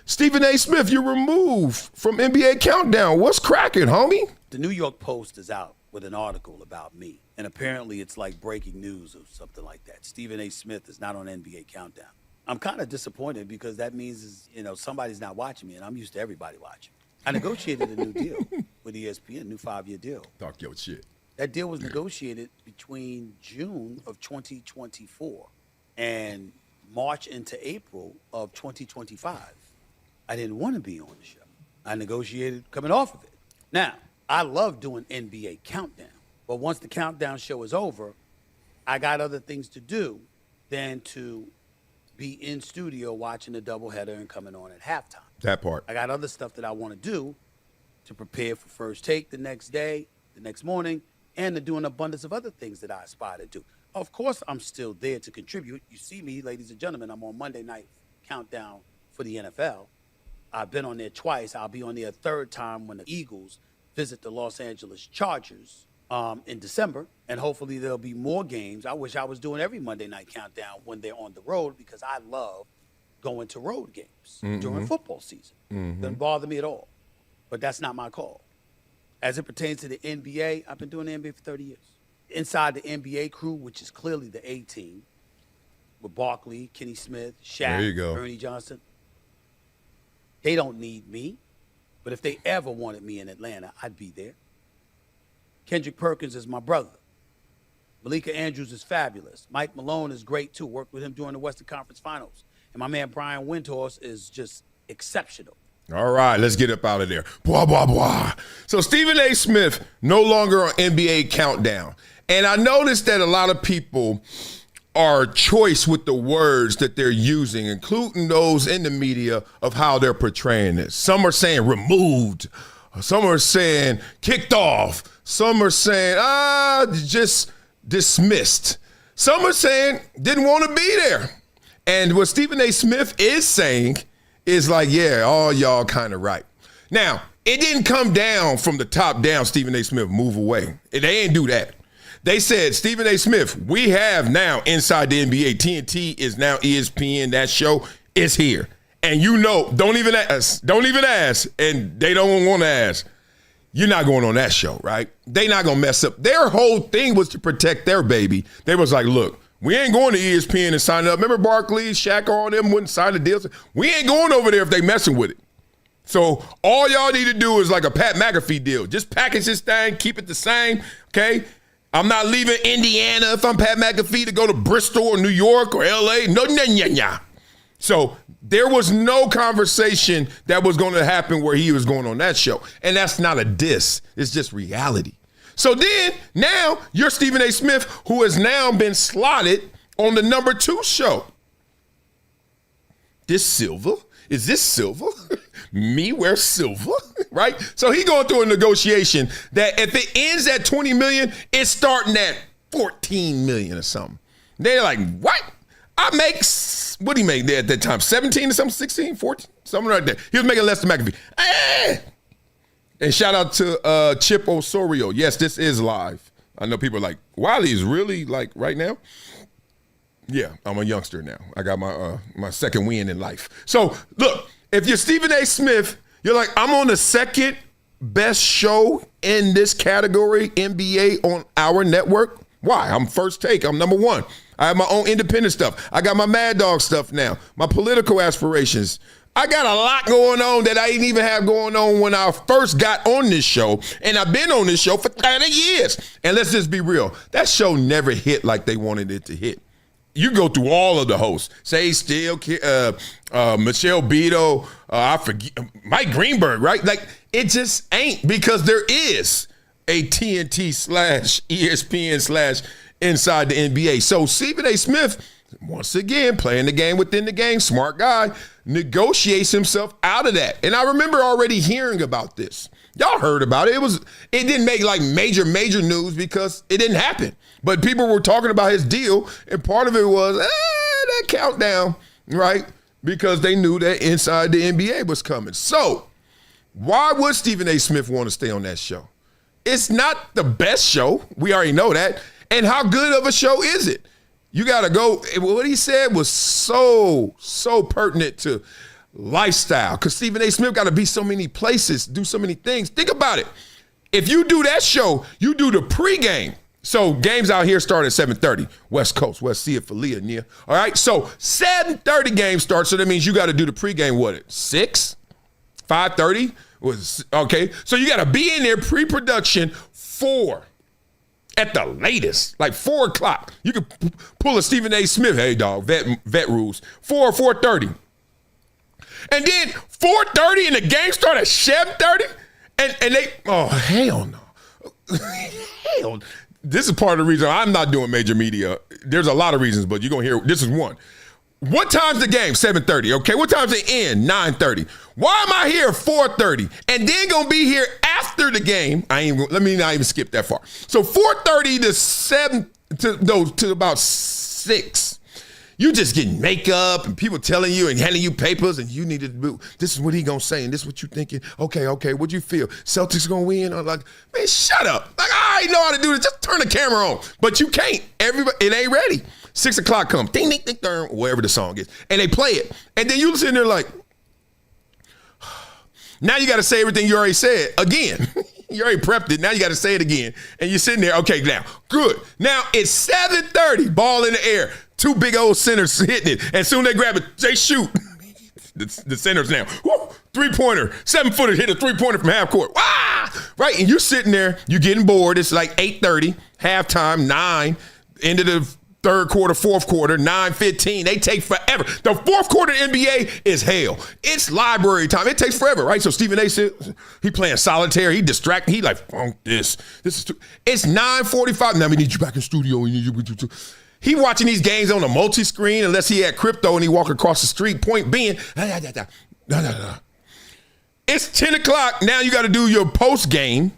Stephen A. Smith, you're removed from NBA Countdown. What's cracking, homie? The New York Post is out with an article about me, and apparently it's like breaking news or something like that. Stephen A. Smith is not on NBA Countdown. I'm kind of disappointed because that means, somebody's not watching me, and I'm used to everybody watching. I negotiated a new deal with ESPN, new 5-year deal. Talk your shit. That deal was negotiated between June of 2024 and March into April of 2025. I didn't want to be on the show. I negotiated coming off of it. Now, I love doing NBA Countdown, but once the Countdown show is over, I got other things to do than to be in studio watching the doubleheader and coming on at halftime. That part. I got other stuff that I want to do to prepare for First Take the next day, the next morning, and to do an abundance of other things that I aspire to do. Of course, I'm still there to contribute. You see me, ladies and gentlemen, I'm on Monday Night Countdown for the NFL. I've been on there twice. I'll be on there a third time when the Eagles visit the Los Angeles Chargers in December, and hopefully there'll be more games. I wish I was doing every Monday Night Countdown when they're on the road because I love going to road games during football season. Doesn't bother me at all, but that's not my call. As it pertains to the NBA, I've been doing the NBA for 30 years. Inside the NBA crew, which is clearly the A team, with Barkley, Kenny Smith, Shaq, Ernie Johnson, they don't need me. But if they ever wanted me in Atlanta, I'd be there. Kendrick Perkins is my brother. Malika Andrews is fabulous. Mike Malone is great, too. Worked with him during the Western Conference Finals. And my man Brian Windhorst is just exceptional. All right, let's get up out of there. Blah, blah, blah. So Stephen A. Smith no longer on NBA Countdown. And I noticed that a lot of people are choice with the words that they're using, including those in the media of how they're portraying this. Some are saying removed. Some are saying kicked off. Some are saying, just dismissed. Some are saying didn't want to be there. And what Stephen A. Smith is saying is like, yeah, all y'all kind of right. Now, it didn't come down from the top down, Stephen A. Smith, move away. They ain't do that. They said, Stephen A. Smith, we have now Inside the NBA. TNT is now ESPN. That show is here. And don't even ask, and they don't want to ask. You're not going on that show, right? They not going to mess up. Their whole thing was to protect their baby. They was like, look, we ain't going to ESPN and sign up. Remember Barkley, Shaq, all them wouldn't sign the deals? We ain't going over there if they messing with it. So all y'all need to do is like a Pat McAfee deal. Just package this thing, keep it the same, okay? I'm not leaving Indiana if I'm Pat McAfee to go to Bristol or New York or L.A. No. So there was no conversation that was going to happen where he was going on that show. And that's not a diss. It's just reality. So then now you're Stephen A. Smith, who has now been slotted on the number 2 show. This Silver? Is this Silver? Me wear silver, right? So he going through a negotiation that if it ends at $20 million, it's starting at $14 million or something. They're like, what? I make, what did he make there at that time? 17 or something, 16, 14, something like that. He was making less than McAfee. And shout out to Chip Osorio. Yes, this is live. I know people are like, Wiley is really like right now? Yeah, I'm a youngster now. I got my second win in life. So look, if you're Stephen A. Smith, you're like, I'm on the second best show in this category, NBA, on our network. Why? I'm First Take. I'm number 1. I have my own independent stuff. I got my Mad Dog stuff now, my political aspirations. I got a lot going on that I didn't even have going on when I first got on this show, and I've been on this show for 30 years. And let's just be real. That show never hit like they wanted it to hit. You go through all of the hosts. Say Steele, Michelle Beto, I forget, Mike Greenberg, right? Like, it just ain't, because there is a TNT / ESPN / Inside the NBA. So Stephen A. Smith, once again, playing the game within the game, smart guy, negotiates himself out of that. And I remember already hearing about this. Y'all heard about it. It didn't make like major news because it didn't happen. But people were talking about his deal, and part of it was that countdown, right? Because they knew that Inside the NBA was coming. So why would Stephen A. Smith want to stay on that show? It's not the best show. We already know that. And how good of a show is it? You got to go. What he said was so pertinent to lifestyle. Because Stephen A. Smith got to be so many places, do so many things. Think about it. If you do that show, you do the pregame. So games out here start at 7:30, West Coast. We'll see it for Leah, Nia. All right, so 7:30 game starts, so that means you got to do the pregame, what, at 6? 5:30? Okay, so you got to be in there pre-production 4 at the latest, like 4 o'clock. You can pull a Stephen A. Smith, hey, dog, vet rules, 4:30. And then 4:30 and the game start at 7:30? And they, oh, hell no. Hell no. This is part of the reason I'm not doing major media. There's a lot of reasons, but you're going to hear, this is one. What time's the game? 7:30. Okay, what time's it end? 9:30. Why am I here at 4:30? And then going to be here after the game. Let me not even skip that far. So 4:30 to about 6. You just getting makeup and people telling you and handing you papers and you need to do, this is what he gonna say and this is what you thinking. Okay, what'd you feel? Celtics gonna win? I'm like, man, shut up. Like, I already know how to do this. Just turn the camera on. But you can't. Everybody, it ain't ready. 6 o'clock comes. Ding, ding, ding, ding, wherever the song is. And they play it. And then you sitting there like, now you gotta say everything you already said again. You already prepped it. Now you got to say it again. And you're sitting there. Okay, now, good. Now it's 7:30, ball in the air. 2 big old centers hitting it. As soon as they grab it, they shoot. The centers now. Woo, 3-pointer. 7-footer hit a 3-pointer from half court. Ah! Right? And you're sitting there. You're getting bored. It's like 8:30, halftime, 9, end of the third quarter, fourth quarter, 9:15. They take forever. The fourth quarter NBA is hell. It's library time. It takes forever, right? So Stephen A. said, he playing solitaire. He distracted. He like, funk this. This is too. It's 9:45. Now we need you back in studio. He watching these games on a multi-screen unless he had crypto and he walk across the street. Point being, no. It's 10 o'clock. Now you got to do your post game.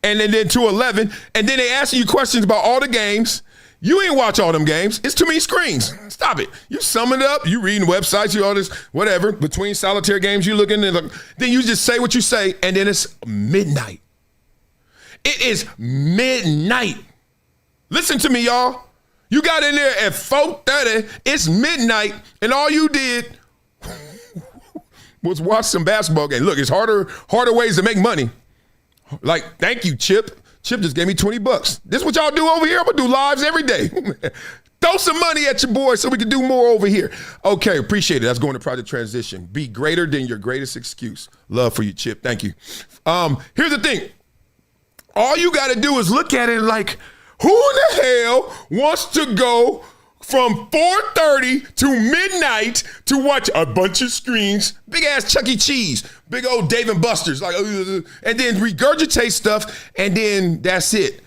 And then to 11. And then they asking you questions about all the games. You ain't watch all them games. It's too many screens. Stop it. You sum it up. You reading websites, you all this, whatever. Between solitaire games, you looking at then you just say what you say, and then it's midnight. It is midnight. Listen to me, y'all. You got in there at 4:30. It's midnight, and all you did was watch some basketball games. Look, it's harder ways to make money. Like, thank you, Chip. Chip just gave me $20. This is what y'all do over here? I'm gonna do lives every day. Throw some money at your boy so we can do more over here. Okay, appreciate it. That's going to Project Transition. Be greater than your greatest excuse. Love for you, Chip. Thank you. Here's the thing. All you got to do is look at it like, who in the hell wants to go from 4:30 to midnight to watch a bunch of screens, big ass Chuck E. Cheese, big old Dave and Buster's, like, and then regurgitate stuff, and then that's it.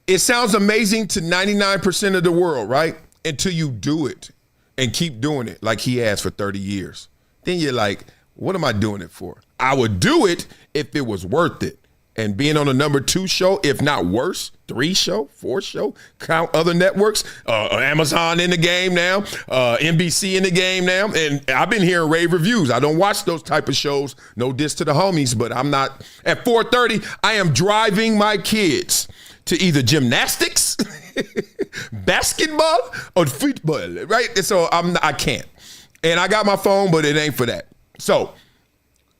It sounds amazing to 99% of the world, right? Until you do it and keep doing it like he has for 30 years. Then you're like, what am I doing it for? I would do it if it was worth it. And being on a number 2 show, if not worse, 3 show, 4 show, count other networks, Amazon in the game now, NBC in the game now. And I've been hearing rave reviews. I don't watch those type of shows. No diss to the homies, but I'm not. At 4:30, I am driving my kids to either gymnastics, basketball, or football, right? And so I can't. And I got my phone, but it ain't for that. So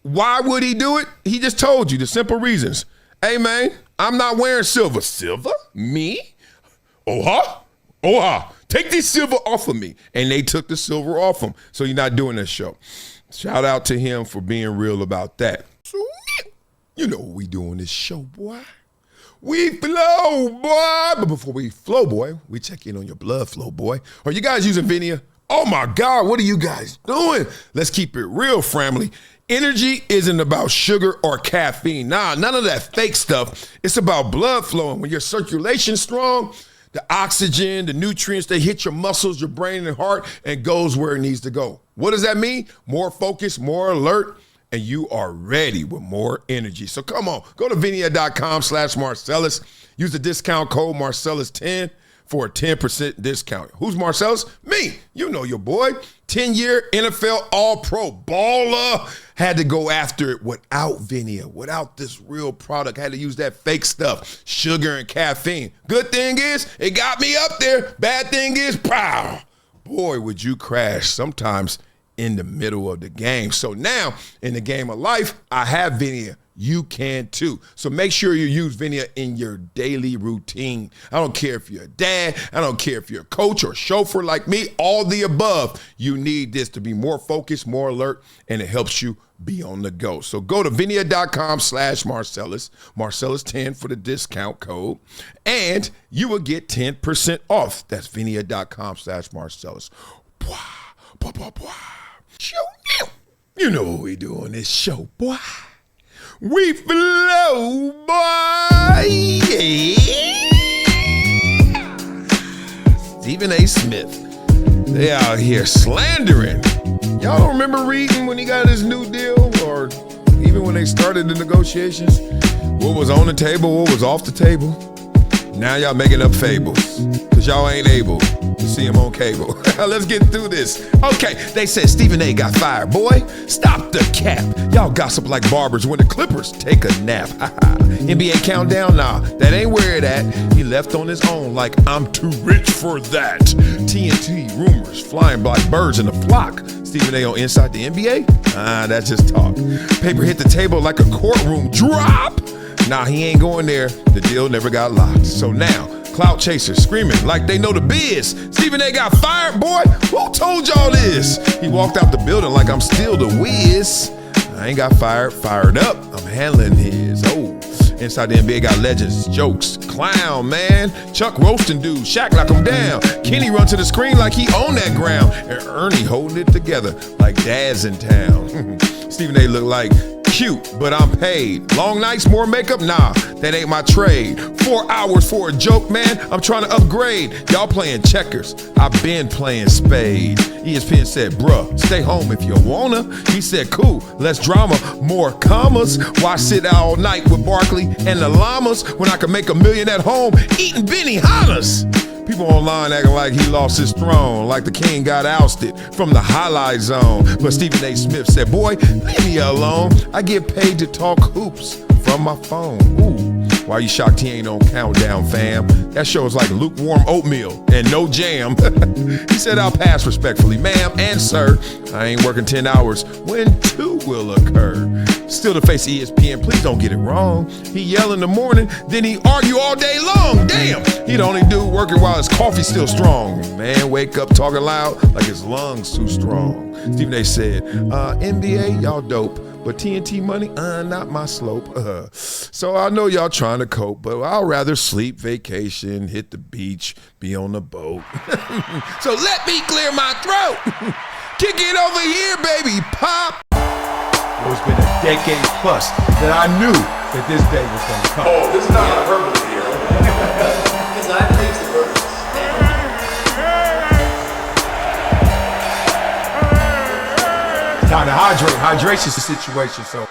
why would he do it? He just told you the simple reasons. Hey, man, I'm not wearing silver. Silver? Me? Oh-ha? Take this silver off of me. And they took the silver off him. So you're not doing this show. Shout out to him for being real about that. You know what we do on this show, boy. We flow, boy. But before we flow, boy, we check in on your blood flow, boy. Are you guys using VINIA? Oh, my God, what are you guys doing? Let's keep it real, family. Energy isn't about sugar or caffeine. Nah, none of that fake stuff. It's about blood flowing. When your circulation's strong, the oxygen, the nutrients, they hit your muscles, your brain and heart, and goes where it needs to go. What does that mean? More focus, more alert, and you are ready with more energy. So come on, go to vinia.com/Marcellus. Use the discount code Marcellus10 for a 10% discount. Who's Marcellus? Me. You know your boy. 10-year NFL All-Pro baller. Had to go after it without VINIA, without this real product. Had to use that fake stuff, sugar and caffeine. Good thing is, it got me up there. Bad thing is, pow. Boy, would you crash sometimes in the middle of the game. So now in the game of life, I have Vineia. You can too. So make sure you use Vineia in your daily routine. I don't care if you're a dad. I don't care if you're a coach or chauffeur like me, all the above. You need this to be more focused, more alert, and it helps you be on the go. So go to Vineia.com/Marcellus, Marcellus10 for the discount code, and you will get 10% off. That's Vineia.com/Marcellus. You know what we do on this show, boy. We flow, boy. Yeah. Stephen A. Smith. They out here slandering. Y'all don't remember reading when he got his new deal, or even when they started the negotiations? What was on the table, what was off the table? Now y'all making up fables, because y'all ain't able to see him on cable. Let's get through this. Okay, they said Stephen A. got fired. Boy, stop the cap. Y'all gossip like barbers when the Clippers take a nap. NBA countdown? Nah, that ain't where it at. He left on his own like I'm too rich for that. TNT rumors flying like birds in a flock. Stephen A. on Inside the NBA? That's just talk. Paper hit the table like a courtroom drop. Nah, he ain't going there. The deal never got locked. So now, clout chasers screaming like they know the biz. Stephen A. got fired, boy. Who told y'all this? He walked out the building like I'm still the whiz. I ain't got fired, fired up. I'm handling his. Oh, Inside the NBA got legends, jokes, clown, man. Chuck roasting dude, Shaq knock him down. Kenny run to the screen like he owned that ground. And Ernie holding it together like dad's in town. Stephen A. look like cute, but I'm paid. Long nights, more makeup? Nah, that ain't my trade. 4 hours for a joke, man. I'm trying to upgrade. Y'all playing checkers. I've been playing spade. ESPN said, bruh, stay home if you wanna. He said, cool, less drama, more commas. Why sit out all night with Barkley and the llamas when I can make $1 million at home eating Benihanas? People online acting like he lost his throne, like the king got ousted from the highlight zone. But Stephen A. Smith said, boy, leave me alone. I get paid to talk hoops from my phone. Ooh, why you shocked he ain't on Countdown, fam? That show is like lukewarm oatmeal and no jam. He said, I'll pass respectfully, ma'am and sir. I ain't working 10 hours when 2 will occur. Still the face of ESPN, please don't get it wrong. He yell in the morning, then he argue all day long. Damn, he the only dude working while his coffee's still strong. Man, wake up talking loud like his lungs too strong. Stephen A. said, NBA, y'all dope, but TNT money, not my slope. So I know y'all trying to cope, but I'll rather sleep, vacation, hit the beach, be on the boat. So let me clear my throat. Kick it over here, baby, pop. It's been a decade plus that I knew that this day was going to come. Oh, this is not hyperbole here. Because I believe the words. Time to hydrate. Hydration's the situation, so.